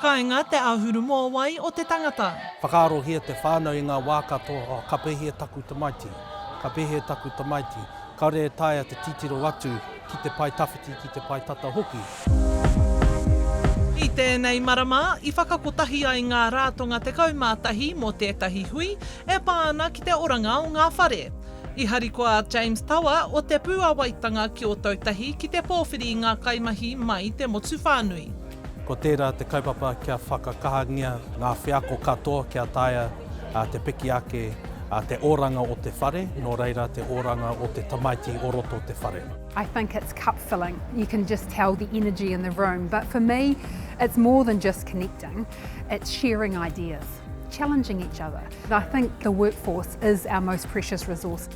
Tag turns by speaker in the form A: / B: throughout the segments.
A: kāinga te ahuru mō wai o te tangata.
B: Whakaarohia te whānau i ngā wā katoa, ka pehia taku tamaiti, ka pehia taku tamaiti. Ka rea taia te titiro atu ki te pai tawhiti, ki te pai tata hoki.
A: I tēnei marama, I whakakotahi ai ngā rātonga te kaumātahi mō tētahi hui, e pāna ki te oranga o ngā whare. I harikoa James Tawa o Te Puawaitanga ki Ōtautahi ki te pōwhiri i ngā kaimahi mai te motu whānui.
B: Ko tērā te kaupapa kia whakakahangia ngā whiako katoa kia taia te piki ake te oranga o te whare, nō reira te oranga o te tamaiti o roto te whare.
C: I think it's cup filling. You can just tell the energy in the room. But for me, it's more than just connecting. It's sharing ideas, challenging each other. And I think the workforce is our most precious resource.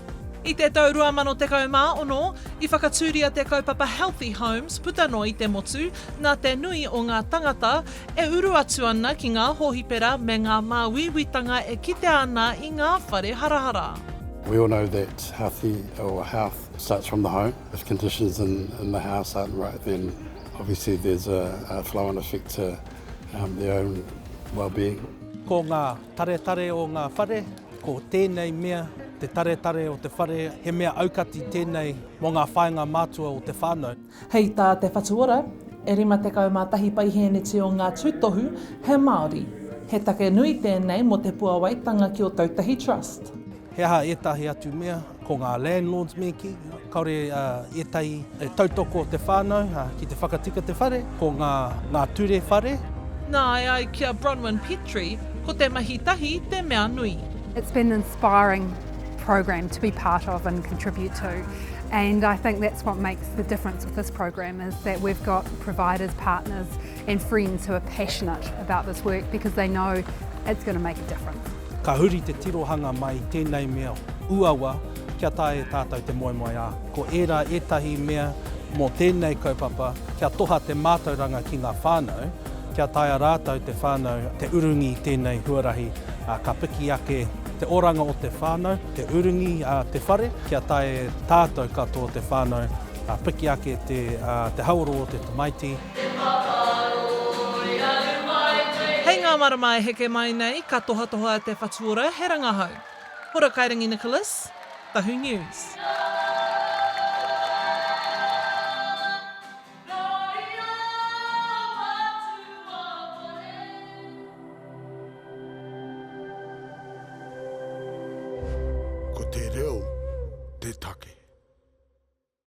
A: I te taurua mano te kaumāono, I whakatūria te kaupapa Healthy Homes puta no I te motu, nā te nui o ngā tangata e uru atu ana ki ngā hohipera me ngā māwiwitanga e kite ana I ngā whare harahara.
D: We all know that health starts from the home. If conditions in the house aren't right, then obviously there's a flow-on effect to their own well-being.
B: Ko ngā tare o ngā whare, ko tēnei mea, te tare o te whare, he mea aukati tēnei mō ngā whāinga mātua o te whānau.
A: Hei tā te whatuora, e rima te kaumātahi paihēneti o ngā tūtohu, he Māori. He take nui tēnei mo Te Puawaitanga ki Ōtautahi Trust.
B: He aha etahi atu mea, ko ngā landlords meki, kaore etahi e tautoko o te whānau ki te whakatika te whare, ko ngā ture whare.
A: Nā ai kia Bronwyn Petrie, ko te mahitahi te mea nui.
C: It's been an inspiring program to be part of and contribute to. And I think that's what makes the difference with this program is that we've got providers, partners and friends who are passionate about this work because they know it's going to make a difference.
B: Ka huri te tirohanga mai tēnei mea uawa kia tae tātou te moemoe ā. Ko ērā etahi mea mō tēnei kaupapa kia toha te mātauranga ki ngā whānau, kia tae rātou te whānau, te urungi tēnei huarahi, ka piki ake te oranga o te whānau, te urungi te whare, kia tae tātou katoa te whānau, piki ake te hauro o te tamaiti.
A: Hei ngā marama e heke mai nei, ka toha te whatuora he rangahau. Hora Kairangi Nicholas, Tahu News.
E: Ko te reo, te take.